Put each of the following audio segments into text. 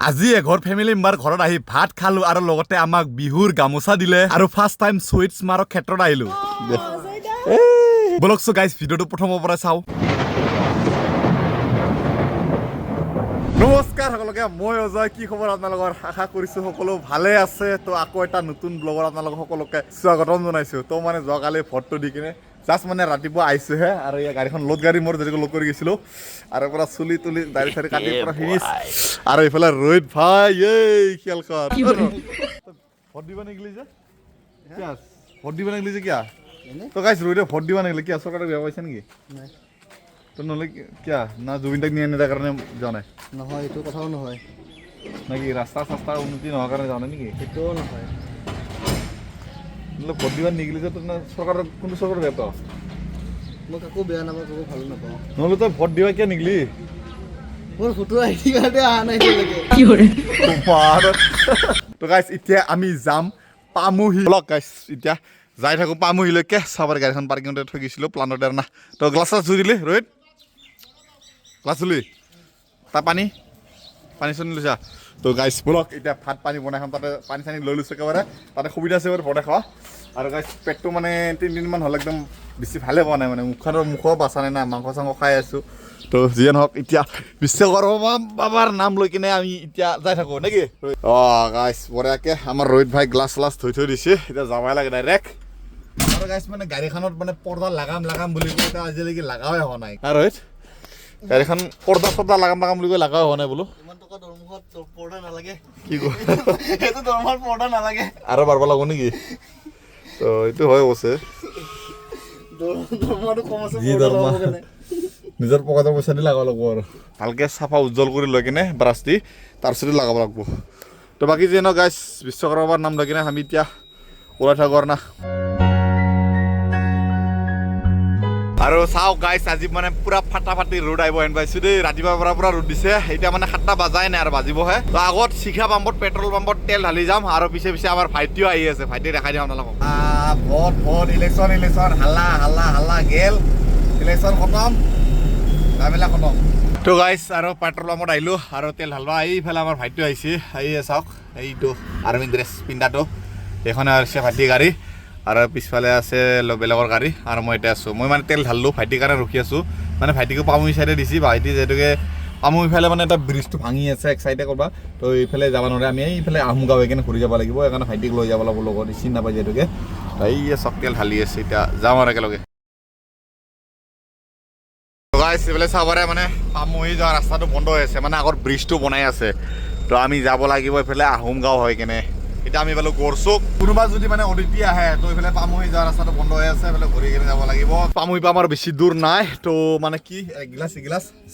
আজি এঘৰ family member ঘৰত আহি ভাত খালো আৰু লগতে আমাক বিহুৰ গামোচা দিলে আৰু ফাৰ্ষ্ট টাইম সুইটছ মাৰৰ ক্ষেত্ৰত আহিলো বলক সো গাইজ ভিডিঅ'টো প্ৰথমৰ পৰা চাও নমস্কাৰ সকলোকে মই অজয় কি খবৰ আপোনালোকৰ আশা কৰিছো সকলো ভালে আছে তো আকৌ এটা নতুন ব্লগৰ আপোনালোক সকলোকে স্বাগতম জনাইছো তো মানে যোৱাকালি ফটো দি কিনে জাষ্ট মানে ৰাতিপুৱা আহিছোহে আৰু এই গাড়ীখন লোড গাড়ী মোৰ যেনেকৈ লোড কৰি গৈছিলো আৰু পৰা চুলি তুলি দাড়ি চাড়ি কাটি পৰা ফিনিছ আৰু এইফালে ৰোহিত ভাই এই খেলখন ভোট দিব নিগলি যে ভোট দিব নিগলি যে কিয়া তো গাইছ ৰোহিতে ভোট দিব নিগলি কিয়া চৰকাৰে বেয়া পাইছে নেকি তো নহ'লে কিয়া না জুবিন দাক নিয়ে নিদাৰ কাৰণে যোৱা নাই নহয় এইটো কথাও নহয় নাকি ৰাস্তা চাস্তা উন্নতি নোহোৱাৰ কাৰণে যোৱা নাই নেকি সেইটোও নহয় ভোট দিব নিগলি যে তোৰ চৰকাৰৰ কোনটো চৰকাৰ বেয়া পাওঁ মই কাকো বেয়া নাপাওঁ কাকো ভালো নাপাওঁ নহ'লে তই ভোট দিবা কিয় নিগলি মোৰ ফটো আইডি কাৰ্ডে অহা নাই তো গাইছ এতিয়া আমি যাম পামহি ব্লক গাইছ এতিয়া যাই থাকোঁ পামহিলৈকে চাবৰ গাড়ীখন পাৰ্কিঙতে থৈ গৈছিলোঁ প্লানতে না তো গ্লাছ চাছ ধুই দিলি ৰোহিত গ্লাছ ধুলি তাৰ পানী চানী লৈছা তো গাইছ ব্লক এতিয়া ভাত পানী বনাই খাম তাতে পানী চানী লৈ লৈছোঁ একেবাৰে তাতে সুবিধা আছে বাৰু ভোটে খোৱা আৰু গাইছ পেটটো মানে 3 দিনমান হ'ল একদম বেছি ভালে পোৱা নাই মানে মুখও বাচা নাই না মাংস চাংস খাই আছোঁ তো যিয়ে নহওক এতিয়া বিশ্বকৰ্মা বাবাৰ নাম লৈ কিনে আমি এতিয়া যাই থাকোঁ নেকি অঁ গাইছ বঢ়িয়াকৈ আমাৰ ৰোহিত ভাই গ্লাছ চ্লাছ থৈ দিছে এতিয়া যাবই লাগে ডাইৰেক্ট আৰু গাইছ মানে গাড়ীখনত মানে পৰ্দা লাগাম বুলি কৈ এতিয়া আজিলৈকে লাগাই হোৱা নাই আৰু ৰোহিত গাড়ীখন পৰ্দা লাগাম বুলি কৈ লাগাই হোৱা নাই বোলো ইমান টকা দৰমহাত পৰ্দা নালাগে কি ক সেইটো দৰমহাত পৰ্দা নালাগে আৰু বাঢ়িব লাগিব নেকি তো এইটো হয় অৱশ্যে দৰমহাটো কম আছে যি দৰমহা নিজৰ পকেটৰ পইচা দি লগাব লাগিব আৰু ভালকৈ চাফা উজ্জ্বল কৰি লৈ কিনে ব্ৰাছ দি তাৰপিছতে লগাব লাগিব তো বাকী যি নহওক গাইছ বিশ্বকৰ্মাৰ নাম লৈ কিনে আমি এতিয়া ওলাই থাকোঁ আৰু না আৰু চাওক গাইছ আজি মানে পুৰা ফাটাফাটি ৰ'দ আহিব হেন পাইছোঁ দেই ৰাতিপুৱাৰ পৰা পুৰা ৰ'দ দিছে এতিয়া মানে 7টা বাজাই নাই আৰু বাজিবহে তো আগত শিখা পাম্পত পেট্ৰল পাম্পত তেল ঢালি যাম আৰু পিছে আমাৰ ভাইটিও আহি আছে ভাইটি দেখাই দিওঁ আপোনালোকক ভোট ইলেকশ্যন হাল্লা গেল ইলেকশ্যন খতম ঝামেলা খতম তো গাইছ আৰু পেট্ৰল পাম্পত আহিলোঁ আৰু তেল ঢালবা এইফালে আমাৰ ভাইটিও আহিছে চাওক এইটো আৰ্মি ড্ৰেছ পিন্ধাটো এইখনে আছে ভাইটি গাড়ী আৰু পিছফালে আছে বেলেগৰ গাড়ী আৰু মই এতিয়া আছোঁ মই মানে তেল ঢালিলোঁ ভাইটিৰ কাৰণে ৰখি আছোঁ মানে ভাইটিকো পামহি চাইডে দিছি ভাইটি যিহেতুকে পামহিফালে মানে এটা ব্ৰিজটো ভাঙি আছে এক চাইডে কৰবা তো এইফালে যাব নোৱাৰে আমি এইফালে আহোম গাঁও কিনে ঘূৰি যাব লাগিব সেইকাৰণে ভাইটিক লৈ যাব লাগিব লগত চিনি নাপায় যিহেতুকে এই চক তেল ঢালি আছে এতিয়া যাম আৰু একেলগে এইফালে চাবৰে মানে পামহি যোৱা ৰাস্তাটো বন্ধ হৈ আছে মানে আগত ব্ৰিজটো বনাই আছে তো আমি যাব লাগিব এইফালে আহোম গাঁও হৈ কেনে এতিয়া আমি এইফালে গড়চুক কোনোবা যদি মানে অতিথি আহে তো এইফালে পামহি যোৱা ৰাস্তাটো বন্ধ হৈ আছে এইফালে ঘূৰি কিনে যাব লাগিব পামহি পৰা আমাৰ বেছি দূৰ নাই তো মানে কি এগিলাচ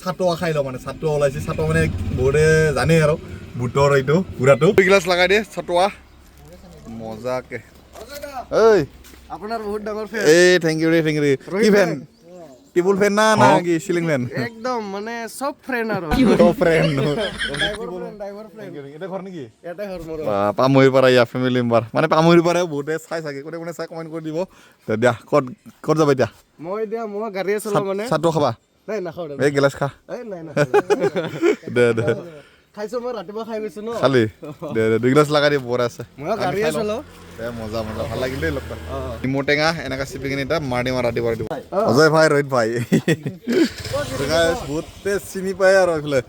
চাটোৱা খাই লওঁ মানে চাটোৱা ওলাইছে চাটোৱা মানে বহুতে জানেই আৰু বুটৰ এইটো গুড়াটো এগিলাচ লগাই দিয়ে চাটোৱা মজাকে ঐ আপোনাৰ বহুত ডাঙৰ ফেন এই থেংক ইউ কি ফেন টেবুল ফেন না কি সিলিং ফেন একদম মানে সব ফ্রেন্ড আৰু সব ফ্ৰেন্ড ড্ৰাইভাৰ ফ্ৰেন্ড এটা ঘৰ নেকি এটা ঘৰ মোৰ পামহিৰ পৰা ইয়া ফেমিলি মেম্বাৰ মানে পামহিৰ পৰা বহুতে চাই চাগে কোনে চাই কমেণ্ট কৰি দিব দিয়া ক'ত যাবা এতিয়া মই গাড়ী চলাও মানে চাটো খাবা নাই নাখাওঁ এই গিলাচ খা নাই দে খাইছো মই ৰাতিপুৱা খাই গৈছো ন খালি দে 2 গিলাচ লগাই দিব বৰ আছে মই গাড়ী চলাও মজা ভাল লাগিল দেই লগ পাই নিমু টেঙা এনেকা চিপি কিনে এটা মাৰ দিব অজয় ভাই ৰোহিত ভাই বহুতে চিনি পায় আৰু এইফালে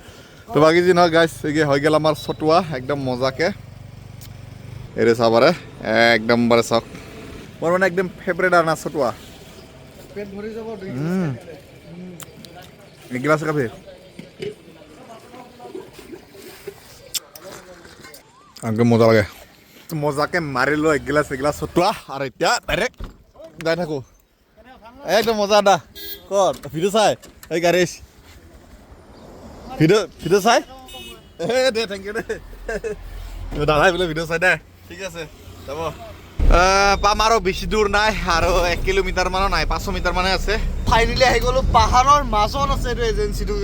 তো বাকী যি নহয় গাইছ হৈ গ'ল আমাৰ চটুৱা একদম মজাকে এৰে চাবাৰে একদম বাৰে চাওক মোৰ মানে একদম ফেভৰেট আৰু না চটুৱা পেট ভৰি যাব গিলাচ খাবি একদম মজা লাগে মজাকে মাৰিলোঁ এগিলাচ চটুৱা আৰু এতিয়া ডাইৰেক্ট যাই থাকোঁ একদম মজা দা ক'ত ভিডিঅ' চাই এই গাড়ী ভিডিঅ' চাই দে থেংক ইউ দে দাদাই বোলে ভিডিঅ' চাই দে ঠিক আছে যাব পাম আৰু বেছি দূৰ নাই আৰু 1 কিলোমিটাৰ মানো নাই 500 মিটাৰ মানে আছে ফাইনেলি আহি গ'লো পাহাৰৰ মাজত আছে এইটো এজেঞ্চিটো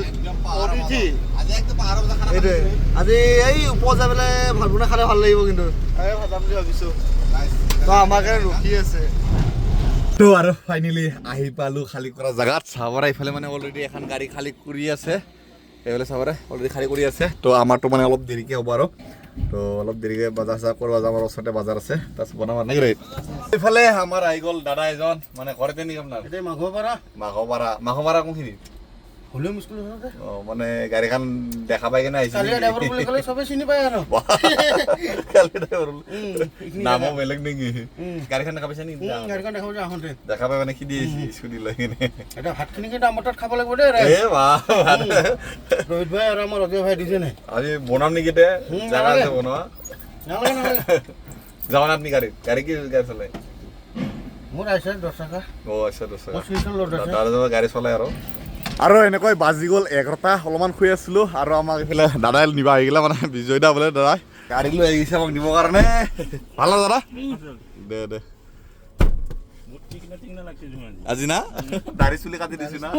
আজি এই ওপৰত যাই পেলাই ভাত বনাই খালে ভাল লাগিব কিন্তু যাম বুলি ভাবিছোঁ তো আমাৰ কাৰণে ৰখি আছে তো আৰু ফাইনেলি আহি পালোঁ খালী কৰা জেগাত চাবৰ এইফালে মানে অলৰেডি এখন গাড়ী খালী কৰি আছে এইফালে চাবৰে অলৰেডি খালী কৰি আছে তো আমাৰতো মানে অলপ দেৰিকৈ হ'ব আৰু তো অলপ দেৰিকৈ বজাৰ চজাৰ কৰিব যাম আৰু ওচৰতে বজাৰ আছে তাৰপিছত বনাব নেকি এইফালে আমাৰ আহি গ'ল দাদা এজন মানে ঘৰতে নেকি আপোনাৰ মাঘপাৰা কোনখিনিত মানে গাড়ীখন দেখা পাই কিনে আহিছে নামো বেলেগ নেকি গাড়ীখন দেখা পাইছে নেকি দেখা পাই মানে খেদি আহিছে স্কুটি লৈ কিনে ভাতখিনি কিন্তু আমাৰ তাত খাব লাগিব দেই ৰোহিত ভাই আৰু আমাৰ অজয় ভাই দিছে নাই আজি বনাম নেকি তে জাগা আছে বনোৱা যাওঁ না আপনি গাড়ী কি গাড়ী চলাই মোৰ আহিছে 10 টকা আচ্ছা 10 টকা গাড়ী চলাই আৰু এনেকৈ বাজি গ'ল 11টা অলপমান শুই আছিলো আৰু আমাক এইফালে দাদাই নিব আহি গ'লে মানে বিজয় দা বোলে দাদাই গাড়ী লৈ আহিছে আমাক নিবৰ কাৰণে ভাল দাদা দে আজি না দাড়ি চুলি কাটি দিছো না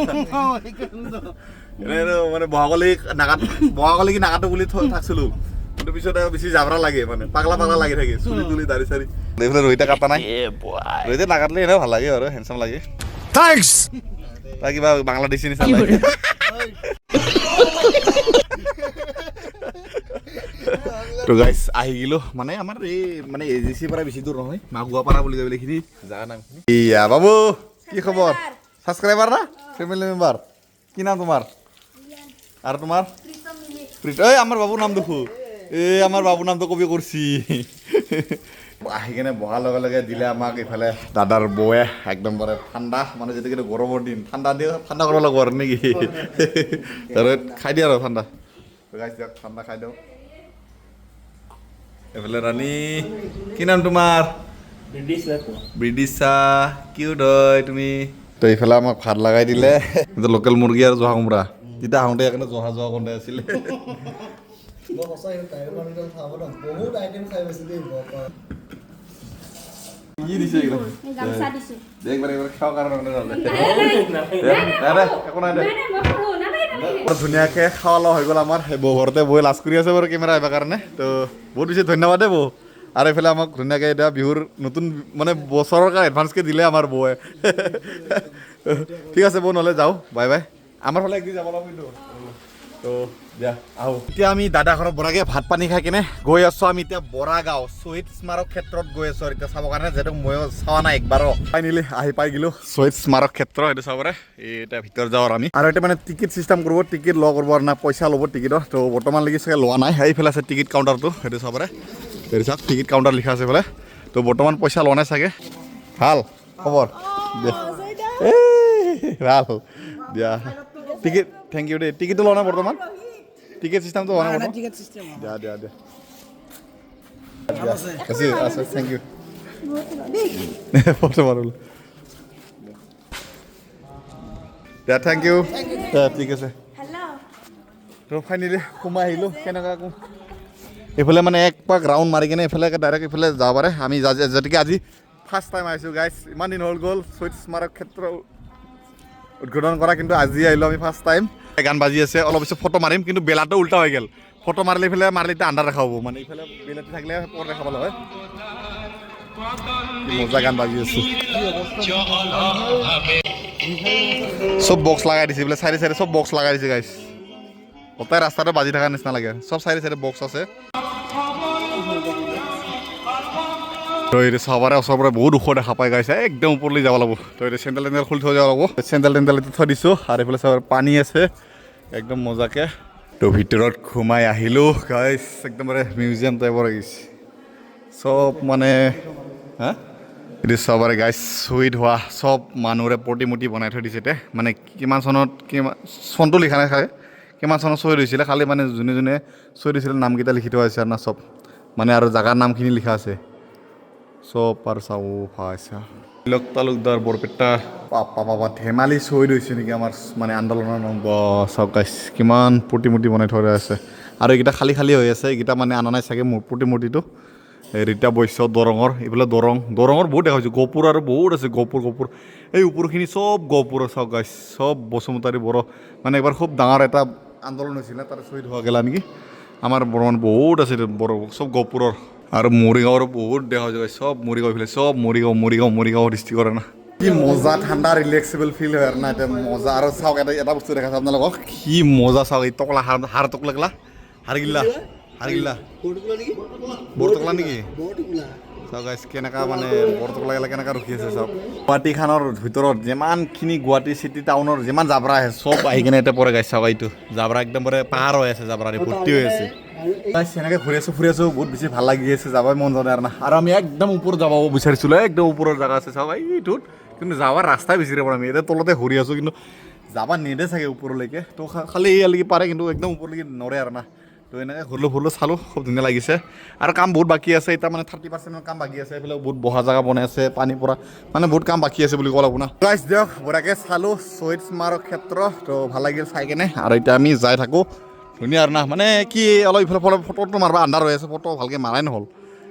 মানে বহাগলি কি নাকাটো বুলি থাকছিলো কিন্তু পিছত বেছি জাবৰা লাগে মানে পাগলা লাগি থাকে চুলি তুলি দাড়ি চাৰি এইফালে ৰহিতে কাটা নাই ৰহিতে নাকাটলে এনেও ভাল লাগে আৰু হেণ্ডচাম লাগে থেংকছ তা কিবা বাংলাদেশী নিচিনা লাগে তো গাইছ আহি গিলো মানে আমাৰ এই মানে এজিচি পৰা বেছি দূৰ নহয় মাগুৱাপাৰা বুলি কয় এইখিনি জাগা নাম ইয়া বাবু কি খবৰ সাবস্ক্ৰাইবাৰ না ফেমিলি মেম্বাৰ কি নাম তোমাৰ আৰু তোমাৰ প্ৰীতম এই আমাৰ বাবুৰ নাম দেখো এই আমাৰ বাবুৰ নামটো কপি কৰিছি আহি কেনে বহাৰ লগে লগে দিলে আমাক এইফালে দাদাৰ বৌয়ে একদম bare ঠাণ্ডা মানে যেতে কিন্তু গৰমৰ দিন ঠাণ্ডা কৰিব লাগিব আৰু নেকি আৰু খাই দিয়া আৰু ঠাণ্ডা ঠাণ্ডা খাই দিওঁ এইফালে ৰাণী কি নাম তোমাৰ ব্ৰিডিছা কিউট হয় তুমি তো এইফালে আমাক ভাত লগাই দিলে লোকেল মুৰ্গী আৰু জহা কোমৰা তেতিয়া আহোঁতে সেইকাৰণে জহা কোমৰা আছিলে কি দিছে ধুনীয়াকৈ খাৱা লোৱা হৈ গ'ল আমাৰ বৌ ঘৰতে বৌয়ে লাজ কৰি আছে বাৰু কেমেৰা আহিবৰ কাৰণে তো বহুত বেছি ধন্যবাদ দেই বৌ আৰু এইফালে আমাক ধুনীয়াকৈ এতিয়া বিহুৰ নতুন মানে বছৰৰ কাৰণে এডভান্সকৈ দিলে আমাৰ বৌয়ে ঠিক আছে বৌ নহ'লে যাওঁ বাই বাই আমাৰ ফালে একদিন যাব লাগিব কিন্তু তো দিয়া আহোঁ এতিয়া আমি দাদা ঘৰত বৰাকৈ ভাত পানী খাই কিনে গৈ আছোঁ আমি এতিয়া বৰা গাঁও শ্বহীদ স্মাৰক ক্ষেত্ৰত গৈ আছোঁ এতিয়া চাবৰ কাৰণে যিহেতু ময়ো চোৱা নাই একবাৰো ফাইনেলি আহি পাই গ'লোঁ শ্বহীদ স্মাৰক ক্ষেত্ৰ সেইটো চাবৰে এতিয়া ভিতৰত যাওঁ আমি আৰু এতিয়া মানে টিকেট চিষ্টেম কৰিব টিকেট ল'ব কৰিব না পইচা ল'ব টিকেটৰ তো বৰ্তমানলৈকে চাগে লোৱা নাই এইফালে আছে টিকেট কাউণ্টাৰটো সেইটো চাবৰে সেইটো চাওক টিকেট কাউণ্টাৰ লিখা আছে বোলে তো বৰ্তমান পইচা লোৱা নাই চাগে ভাল খবৰ দিয়া ভাল দিয়া টিকেট থেংক ইউ দেই টিকেটটো লোৱা নাই বৰ্তমান টিকেট চিষ্টেমটো হোৱা নাই দিয়া আছে থেংক ইউ ফটো মাৰো দিয়া থেংক ইউ ঠিক আছে তো ফাইনেলি সোমাই আহিলোঁ কেনেকুৱা এইফালে মানে এক পাক ৰাউণ্ড মাৰি কিনে এইফালে ডাইৰেক্ট এইফালে যাব পাৰে আমি যেতিকে আজি ফাৰ্ষ্ট টাইম আহিছোঁ গাইছ ইমান দিন হ'ল গ'ল শ্বহীদ স্মাৰক ক্ষেত্ৰ উদ্বোধন কৰা কিন্তু আজি আহিলোঁ আমি ফাৰ্ষ্ট টাইম গান বাজি আছে অলপ পিছত ফটো মাৰিম কিন্তু বেলাটো উল্টা হৈ গ'ল ফটো মাৰিলে এইফালে এতিয়া আন্ধাৰ দেখা হ'ব মানে এইফালে বেলাটো থাকিলে পৰ দেখা পালে হয় মজা গান বাজি আছে চব বক্স লগাই দিছে বোলে চাইডে চব বক্স লগাই দিছে গাইছ গোটেই ৰাস্তাতে বাজি থকাৰ নিচিনা লাগে চব চাইডে বক্স আছে তো এইটো চাবৰে ওচৰৰ পৰা বহুত ওখ দেখা পাই গাইছে একদম ওপৰলৈ যাব লাগিব তো এইটো চেণ্ডেল খুলি থৈ যাব লাগিব চেণ্ডেল থৈ দিছোঁ আৰু এইফালে চাবৰ পানী আছে একদম মজাকৈ তো ভিতৰত সোমাই আহিলোঁ গাইছ একদম মিউজিয়াম টাইপৰ আহিছে চব মানে হা এইটো চবৰে গাইছ শ্বহীদ হোৱা চব মানুহৰে প্ৰতিমূৰ্তি বনাই থৈ দিছে এতিয়া মানে কিমান চনত চনটো লিখা নাই খায় কিমান চনত শ্বহীদ হৈছিলে খালি মানে যোনে যোনে শ্বহীদ হৈছিলে নামকেইটা লিখি থোৱা আছে না চব মানে আৰু জাগাৰ নামখিনি লিখা আছে চব আৰু চাব ভাইছা তালুকদাৰ বৰপেটা পাপা ধেমালি শ্বহীদ হৈছে নেকি আমাৰ মানে আন্দোলনৰ নাম চাওক গাইছ কিমান প্ৰতিমূৰ্তি বনাই থোৱা আছে আৰু এইকেইটা খালী হৈ আছে এইকেইটা মানে আনা নাই চাগে মোৰ প্ৰতিমূৰ্তিটো ৰীতা বৈশ্য দৰঙৰ এইফালে দৰঙৰ বহুত দেখা হৈছে গহপুৰ আৰু বহুত আছে গহপুৰ এই ওপৰখিনি চব গহপুৰ চাওক গাইছ চব বসুমতাৰী বড়ো মানে এবাৰ খুব ডাঙৰ এটা আন্দোলন হৈছিলে তাতে শ্বহীদ হোৱা গেলা নেকি আমাৰ বৰ্তমান বহুত আছে বড়ো চব গহপুৰৰ আৰু মৰিগাঁৱৰ বহুত দেখা যায় চব মৰিগাঁও এইফালে চব মৰিগাঁও ডিষ্ট্ৰিক্টৰ না কি মজা ঠাণ্ডা ৰিলেক্সেবল ফিল হয় আৰু না এতিয়া মজা আৰু চাওক এটা বস্তু দেখাইছোঁ আপোনালোকক কি মজা চাওক এই টকলা হাৰ টকলা হাৰগিল্লা বৰ টকলা নেকি চাওক গাইছ কেনেকা মানে বৰ টকলা গেলা কেনেকা ৰখি আছে চাওক গুৱাহাটীখনৰ ভিতৰত যিমানখিনি গুৱাহাটী চিটি টাউনৰ যিমান জাবৰা আহে চব আহি কিনে এতিয়া পৰে গাইছ চাওক এইটো জাবৰা একদম পৰে পাহাৰ হৈ আছে জাবৰাৰে ভৰ্তি হৈ আছে এনেকৈ ফুৰি আছোঁ বহুত বেছি ভাল লাগি আছে যাবই মন যোৱা নাই আৰু না আৰু আমি একদম ওপৰত যাব বিচাৰিছিলোঁ একদম ওপৰৰ জেগা আছে চাওক এইটোত কিন্তু যাবৰ ৰাস্তাই বিচাৰি পোৱা আমি এতিয়া তলতে ঘূৰি আছোঁ কিন্তু যাব নিদে চাগে ওপৰলৈকে তো খালি এইয়ালৈকে পাৰে কিন্তু একদম ওপৰলৈকে নৰে আৰু না তো এনেকৈ ঘূৰিলোঁ চালোঁ খুব ধুনীয়া লাগিছে আৰু কাম বহুত বাকী আছে এতিয়া মানে 30% কাম বাকী আছে এইফালে বহুত বহা জেগা বনাই আছে পানী পৰা মানে বহুত কাম বাকী আছে বুলি ক'ব লাগিব না গাইছ দিয়ক বঢ়িয়াকৈ চালোঁ শ্বহীদ স্মাৰক ক্ষেত্ৰ তো ভাল লাগিল চাই কেনে আৰু এতিয়া আমি যাই থাকোঁ ধুনীয়া আৰু না মানে কি অলপ ইফালে ফটোটো মাৰিব আন্ধাৰ হৈ আছে ফটো ভালকৈ মাৰাই নহ'ল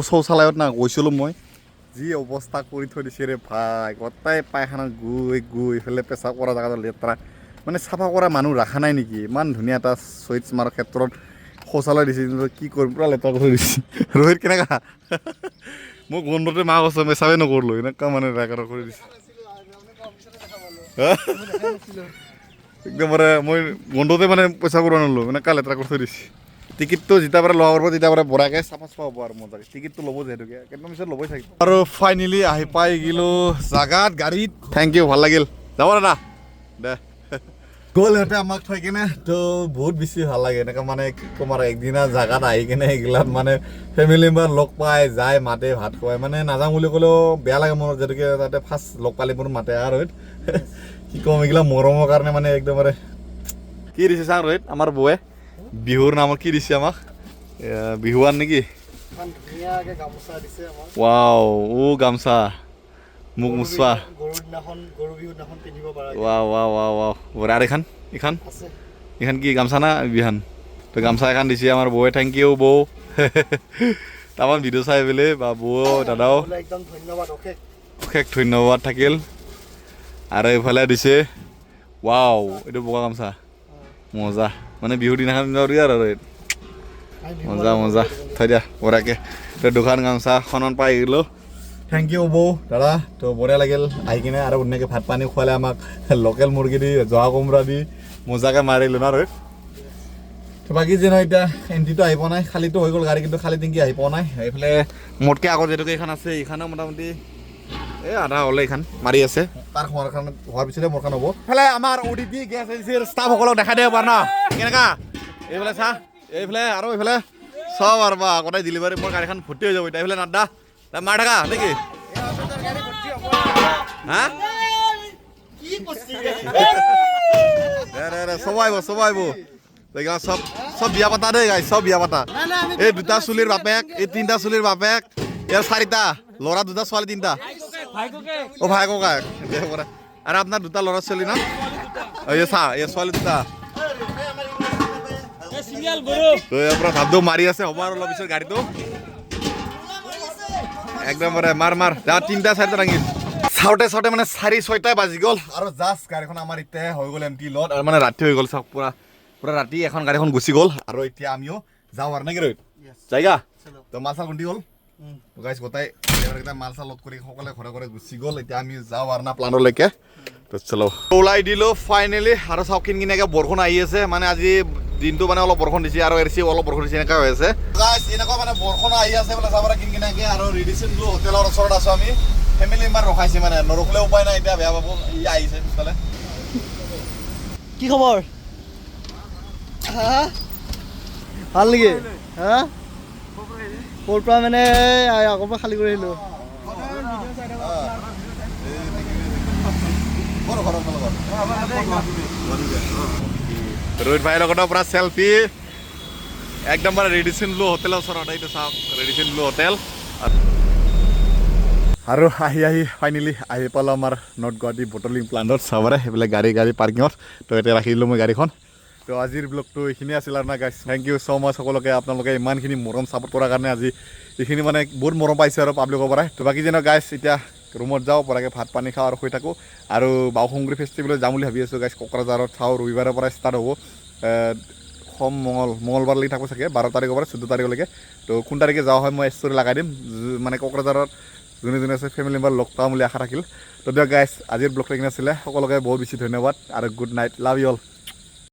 শৌচালয়ত না গৈছিলোঁ মই যি অৱস্থা কৰি থৈ দিছে ৰে ভাই গোটাই পায়খানা গৈ ইফালে পেচাব কৰা জেগাটো লেতেৰা মানে চাফা কৰা মানুহ ৰখা নাই নেকি ইমান ধুনীয়া এটা শ্বহীদ স্মাৰক ক্ষেত্ৰত শৌচালয় দিছে কি কৰিম পূৰা লেতেৰা কৰি দিছে ৰোহিত কেনেকা মই গোন্ধতে মাক আছে মই চাবেই নকৰিলোঁ এনেকুৱা মানে লেতেৰা কৰি দিছে একদম মানে মই গোন্ধতে মানে পইচা কৰিব নোৱাৰিলোঁ এনেকুৱা লেতেৰা কৰি থৈ দিছে টিকেটটো যেতিয়াৰ পৰা লোৱা পাৰিব তেতিয়াৰ পৰা বঢ়াকৈ চাফা হ'ব আৰু মজাকৈ টিকেটটো ল'ব যিহেতুকে কেইদিনমান পিছত ল'বই থাকিব আৰু ফাইনেলি আহি পাই গ'লোঁ জাগাত গাড়ীত থেংক ইউ ভাল লাগিল যাব দাদা দে গ'ল সিহঁতে আমাক থৈ কিনে তো বহুত বেছি ভাল লাগে এনেকৈ মানে কি ক'ম আৰু একদিনা জাগাত আহি কিনে এইগিলাত মানে ফেমিলি মেম্বাৰ লগ পাই যায় মাতে ভাত খুৱাই মানে নাযাওঁ বুলি ক'লেও বেয়া লাগে মনত যিহেতুকে তাতে ফাৰ্ষ্ট লগ পালে মোৰ মাতে আৰু কি ক'ম এইগিলা মৰমৰ কাৰণে মানে একদম কি দিছে চাওঁ ৰোহিত আমাৰ বৌয়ে বিহুৰ নামত কি দিছে আমাক বিহুৱান নেকি ৱাও গামোচা মোক মুচোৱা ৱাও আৰু এইখন কি গামছা না বিহান তো গামছা এখন দিছে আমাৰ বৌয়ে থেংক ইউ বৌ তাৰপৰা ভিডিঅ' চাই পেলাই বা বৌ দাদাও অশেষ ধন্যবাদ থাকিল আৰু এইফালে দিছে ৱাও এইটো বগা গামছা মজা মানে বিহুৰ দিনাখন আৰু মজা থৈ দিয়া বঢ়িয়াকৈ তো দুখন গামোচাখনত পাই গ'লোঁ থেংক ইউ বৌ দাদা তো বঢ়িয়া লাগিল আহি কিনে আৰু ধুনীয়াকৈ ভাত পানী খুৱালে আমাক লোকেল মুৰ্গী দি জহা কোমোৰা দি মজাকৈ মাৰিলোঁ না ৰোহিত তো বাকী যে নহয় এতিয়া এণ্ট্ৰিটো আহি পোৱা নাই খালীটো হৈ গ'ল গাড়ী কিন্তু খালী টেংকি আহি পোৱা নাই এইফালে মোতকৈ আগত যিহেতুকে এইখন আছে এইখনো মোটামুটি এই আধা হ'লে এইখন মাৰি আছে তাৰ হোৱাৰ পিছতে মোৰখন হ'ব এইফালে আমাৰ ODT গেছ এজেঞ্চিৰ ষ্টাফসকলক দেখাই দিব পাৰ ন কেনেকা এইফালে চা এইফালে আৰু এইফালে চব আৰু বা আগতে ডেলিভাৰী মোৰ গাড়ীখন ভৰ্তি হৈ যাব এতিয়া এইফালে নাদা মাৰ থাকা নেকি হা চব আহিব চব বিয়া পাতা দেই গাই চব বিয়া পাতা এই দুটা চুলিৰ বাপেক এই তিনিটা চুলিৰ বাপেক ইয়াৰ চাৰিটা ল'ৰা দুটা ছোৱালী তিনিটা অ' ভাই ককাই আৰু আপোনাৰ দুটা ল'ৰা ছোৱালী না এই চা এই ছোৱালী দুটা আপোনাৰ ভাবটো মাৰি আছে হ'ব আৰু অলপ পিছত গাড়ীটো একদম মাৰ যা তিনিটা চাৰিটা দাঙি চাওঁতে মানে 4-6টাই বাজি গ'ল আৰু জাষ্ট গাড়ীখন আমাৰ এতিয়া হৈ গ'ল এমটি লট আৰু মানে ৰাতি হৈ গ'ল চাওক পুৰা ৰাতি এখন গাড়ীখন গুচি গ'ল আৰু এতিয়া আমিও যাওঁ আৰু নেকি ৰোহিত যাইগা তো মাল চাল গুটি গ'ল গাইছ গোটাই মাল চাল লট কৰি সকলোৱে ঘৰে গুচি গ'ল এতিয়া আমি যাওঁ আৰু না প্লানলৈকে তো চলো ওলাই দিলোঁ ফাইনেলি আৰু চাওক কিনকিনাকৈ বৰষুণ আহি আছে মানে আজি দিনটো মানে অলপ বৰষুণ দিছে আৰু এৰচি অলপ বৰষুণ দিছে এনেকুৱা হৈ আছে গাইছ এনেকুৱা মানে বৰষুণ আহি আছে বোলে চাব কিনকিনাকৈ আৰু ৰেডিচন ব্লু হোটেলৰ ওচৰত আছোঁ আমি ফেমিলি মেম্বাৰ ৰখাইছে মানে নৰখিলে উপায় নাই এতিয়া বেয়া পাব ই আহিছে পিছফালে কি খবৰ ভাল নেকি হা ক'ৰ পৰা মানে আগৰ পৰা খালী কৰি আহিলোঁ ৰোহিত ভাইৰ লগত পৰা চেলফি একদম মানে ৰেডিচন ব্লু হোটেলৰ ওচৰত এইটো চাওক ৰেডিচন ব্লু হোটেল আৰু আহি ফাইনেলি আহি পালোঁ আমাৰ নৰ্থ গুৱাহাটী বটলিং প্লাণ্টত চাবৰে সেইবিলাক গাড়ী পাৰ্কিঙত তো এতিয়া ৰাখি দিলোঁ মই গাড়ীখন তো আজিৰ ব্লগটো এইখিনি আছিল আৰু না গাইছ থেংক ইউ ছ' মাছ সকলোকে আপোনালোকে ইমানখিনি মৰম ছাপোৰ্ট কৰাৰ কাৰণে আজি এইখিনি মানে বহুত মৰম পাইছে আৰু পাব্লিকৰ পৰাই তো বাকী যেন গাইছ এতিয়া ৰুমত যাওঁ পৰাকৈ ভাত পানী খাওঁ আৰু শুই থাকোঁ আৰু বাওসংগী ফেষ্টিভেলত যাম বুলি ভাবি আছোঁ গাইছ কোকৰাঝাৰত চাওঁ ৰবিবাৰৰ পৰা ষ্টাৰ্ট হ'ব মঙলবাৰলৈকে থাকোঁ চাগে 12 তাৰিখৰ পৰা 14 তাৰিখলৈকে তো কোন তাৰিখে যাওঁ হয় মই ষ্টৰি লগাই দিম মানে কোকৰাঝাৰত যোনে যোনে আছে ফেমিলি মেম্বাৰ লগ পাম বুলি আশা থাকিল তো দিয়ক গাইছ আজিৰ ব্লগটো কিনে আছিলে সকলোকে বহুত বেছি ধন্যবাদ আৰু good night love you all